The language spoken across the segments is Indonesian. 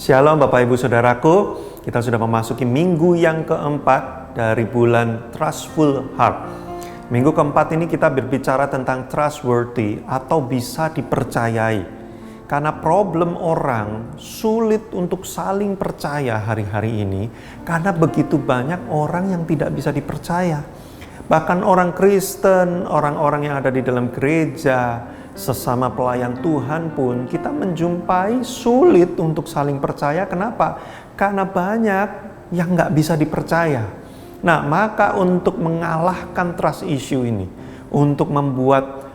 Shalom Bapak Ibu Saudaraku, kita sudah memasuki minggu yang keempat dari bulan Trustful Heart. Minggu keempat ini kita berbicara tentang trustworthy atau bisa dipercayai. Karena problem orang sulit untuk saling percaya hari-hari ini karena begitu banyak orang yang tidak bisa dipercaya. Bahkan orang Kristen, orang-orang yang ada di dalam gereja, sesama pelayan Tuhan pun kita menjumpai sulit untuk saling percaya. Kenapa? Karena banyak yang nggak bisa dipercaya. Nah, maka untuk mengalahkan trust issue ini, untuk membuat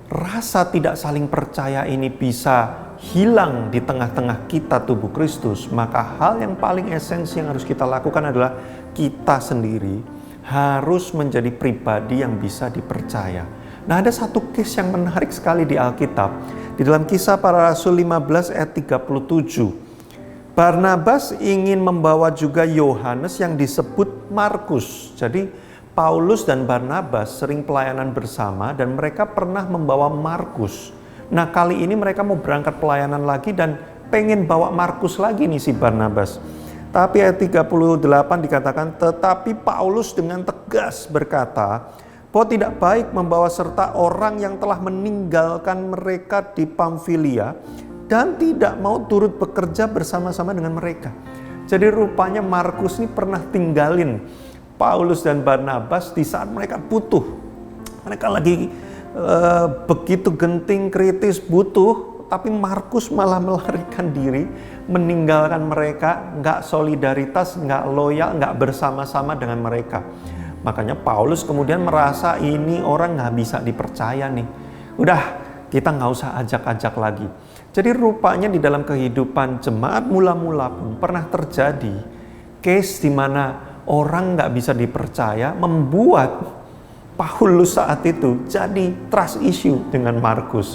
rasa tidak saling percaya ini bisa hilang di tengah-tengah kita tubuh Kristus, maka hal yang paling esensi yang harus kita lakukan adalah kita sendiri harus menjadi pribadi yang bisa dipercaya. Nah, ada satu case yang menarik sekali di Alkitab. Di dalam Kisah Para Rasul 15 ayat 37. Barnabas ingin membawa juga Yohanes yang disebut Markus. Jadi Paulus dan Barnabas sering pelayanan bersama dan mereka pernah membawa Markus. Nah, kali ini mereka mau berangkat pelayanan lagi dan pengen bawa Markus lagi nih si Barnabas. Tapi ayat 38 dikatakan, tetapi Paulus dengan tegas berkata, bahwa tidak baik membawa serta orang yang telah meninggalkan mereka di Pamfilia dan tidak mau turut bekerja bersama-sama dengan mereka. Jadi rupanya Markus ini pernah tinggalin Paulus dan Barnabas di saat mereka butuh. Mereka lagi begitu genting, kritis, butuh, tapi Markus malah melarikan diri, meninggalkan mereka, nggak solidaritas, nggak loyal, nggak bersama-sama dengan mereka. Makanya Paulus kemudian merasa ini orang nggak bisa dipercaya nih. Udah, kita nggak usah ajak-ajak lagi. Jadi rupanya di dalam kehidupan jemaat mula-mula pun pernah terjadi case di mana orang nggak bisa dipercaya membuat Paulus saat itu jadi trust issue dengan Markus.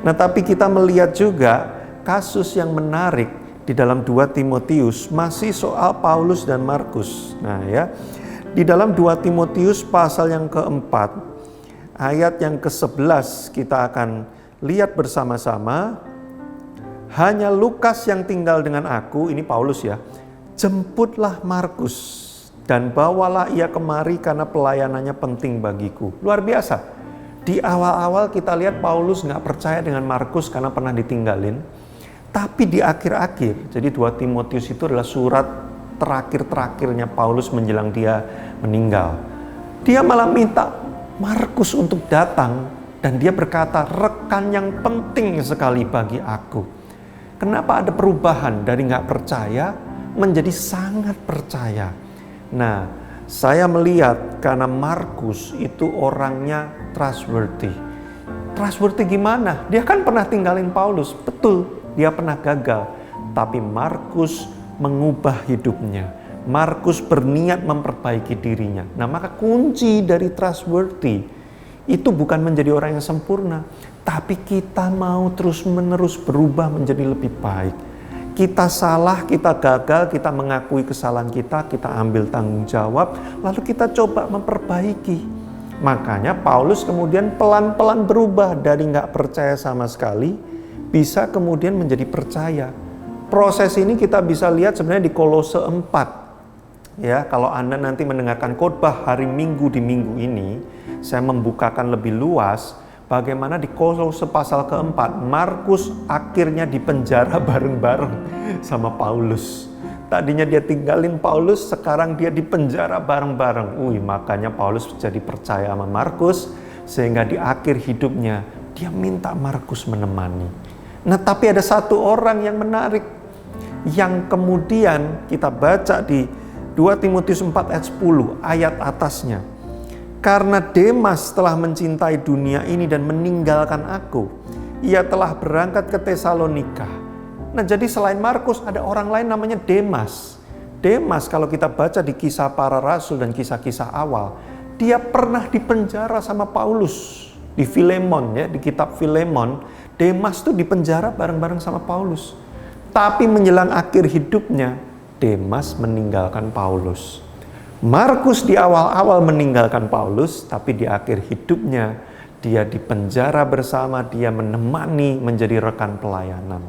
Nah, tapi kita melihat juga kasus yang menarik di dalam 2 Timotius masih soal Paulus dan Markus. Nah ya, di dalam 2 Timotius pasal yang keempat, ayat yang ke-11 kita akan lihat bersama-sama. Hanya Lukas yang tinggal dengan aku, ini Paulus ya, jemputlah Markus dan bawalah ia kemari karena pelayanannya penting bagiku. Luar biasa. Di awal-awal kita lihat Paulus nggak percaya dengan Markus karena pernah ditinggalin. Tapi di akhir-akhir, jadi 2 Timotius itu adalah surat terakhir-terakhirnya Paulus menjelang dia meninggal. Dia malah minta Markus untuk datang dan dia berkata, rekan yang penting sekali bagi aku. Kenapa ada perubahan dari nggak percaya menjadi sangat percaya? Nah, saya melihat karena Markus itu orangnya trustworthy. Trustworthy gimana? Dia kan pernah tinggalin Paulus, betul, dia pernah gagal. Tapi Markus mengubah hidupnya. Markus berniat memperbaiki dirinya. Nah, maka kunci dari trustworthy itu bukan menjadi orang yang sempurna, tapi kita mau terus-menerus berubah menjadi lebih baik. Kita salah, kita gagal, kita mengakui kesalahan kita ambil tanggung jawab, lalu kita coba memperbaiki. Makanya Paulus kemudian pelan-pelan berubah dari nggak percaya sama sekali, bisa kemudian menjadi percaya. Proses ini kita bisa lihat sebenarnya di Kolose 4. Ya, kalau Anda nanti mendengarkan khotbah hari Minggu di minggu ini, saya membukakan lebih luas bagaimana di Kolose pasal keempat, Markus akhirnya dipenjara bareng-bareng sama Paulus. Tadinya dia tinggalin Paulus, sekarang dia dipenjara bareng-bareng. Makanya Paulus jadi percaya sama Markus, sehingga di akhir hidupnya dia minta Markus menemani. Nah, tapi ada satu orang yang menarik, yang kemudian kita baca di 2 Timotius 4 ayat 10, ayat atasnya. Karena Demas telah mencintai dunia ini dan meninggalkan aku, ia telah berangkat ke Tesalonika. Nah, jadi selain Markus ada orang lain namanya Demas. Demas kalau kita baca di Kisah Para Rasul dan kisah-kisah awal, dia pernah dipenjara sama Paulus. Di Filemon ya, di kitab Filemon, Demas tuh dipenjara bareng-bareng sama Paulus. Tapi menjelang akhir hidupnya, Demas meninggalkan Paulus. Markus di awal-awal meninggalkan Paulus, tapi di akhir hidupnya dia dipenjara bersama, dia menemani menjadi rekan pelayanan.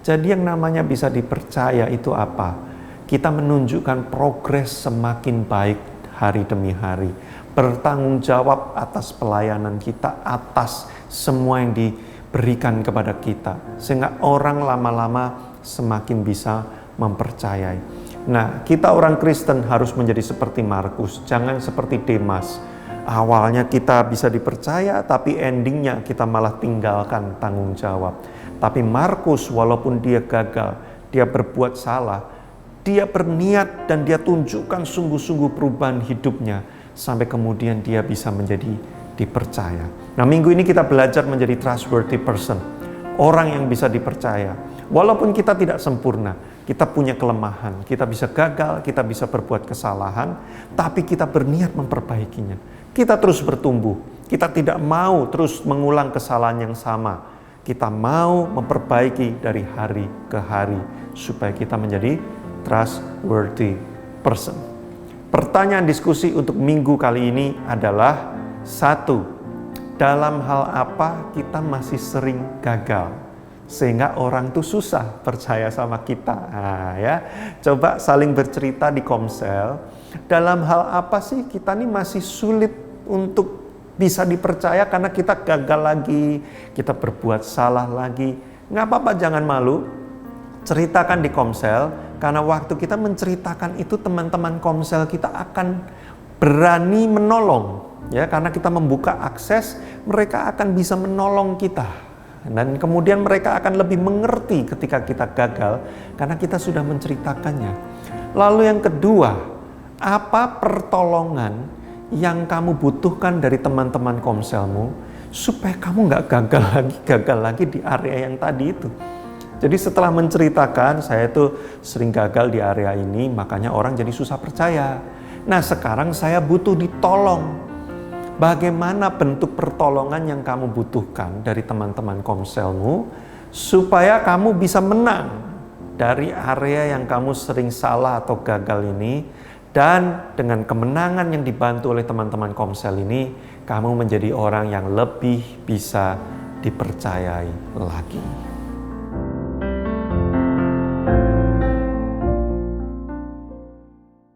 Jadi yang namanya bisa dipercaya itu apa? Kita menunjukkan progres semakin baik hari demi hari. Bertanggung jawab atas pelayanan kita, atas semua yang diberikan kepada kita. Sehingga orang lama-lama semakin bisa mempercayai. Nah, kita orang Kristen harus menjadi seperti Markus, jangan seperti Demas. Awalnya kita bisa dipercaya, tapi endingnya kita malah tinggalkan tanggung jawab. Tapi Markus, walaupun dia gagal, dia berbuat salah, dia berniat dan dia tunjukkan sungguh-sungguh perubahan hidupnya, sampai kemudian dia bisa menjadi dipercaya. Nah, minggu ini kita belajar menjadi trustworthy person, orang yang bisa dipercaya. Walaupun kita tidak sempurna, kita punya kelemahan, kita bisa gagal, kita bisa berbuat kesalahan, tapi kita berniat memperbaikinya. Kita terus bertumbuh, kita tidak mau terus mengulang kesalahan yang sama. Kita mau memperbaiki dari hari ke hari, supaya kita menjadi trustworthy person. Pertanyaan diskusi untuk minggu kali ini adalah, 1. Dalam hal apa kita masih sering gagal? Sehingga orang tuh susah percaya sama kita. Nah, ya, coba saling bercerita di Komsel. Dalam hal apa sih kita nih masih sulit untuk bisa dipercaya karena kita gagal lagi, kita berbuat salah lagi. Nggak apa-apa, jangan malu. Ceritakan di Komsel, karena waktu kita menceritakan itu teman-teman Komsel kita akan berani menolong. Ya, karena kita membuka akses, mereka akan bisa menolong kita. Dan kemudian mereka akan lebih mengerti ketika kita gagal, karena kita sudah menceritakannya. Lalu yang kedua, apa pertolongan yang kamu butuhkan dari teman-teman Komselmu, supaya kamu nggak gagal lagi di area yang tadi itu. Jadi setelah menceritakan, saya itu sering gagal di area ini, makanya orang jadi susah percaya. Nah, sekarang saya butuh ditolong. Bagaimana bentuk pertolongan yang kamu butuhkan dari teman-teman Komselmu, supaya kamu bisa menang dari area yang kamu sering salah atau gagal ini. Dan dengan kemenangan yang dibantu oleh teman-teman Komsel ini, kamu menjadi orang yang lebih bisa dipercayai lagi.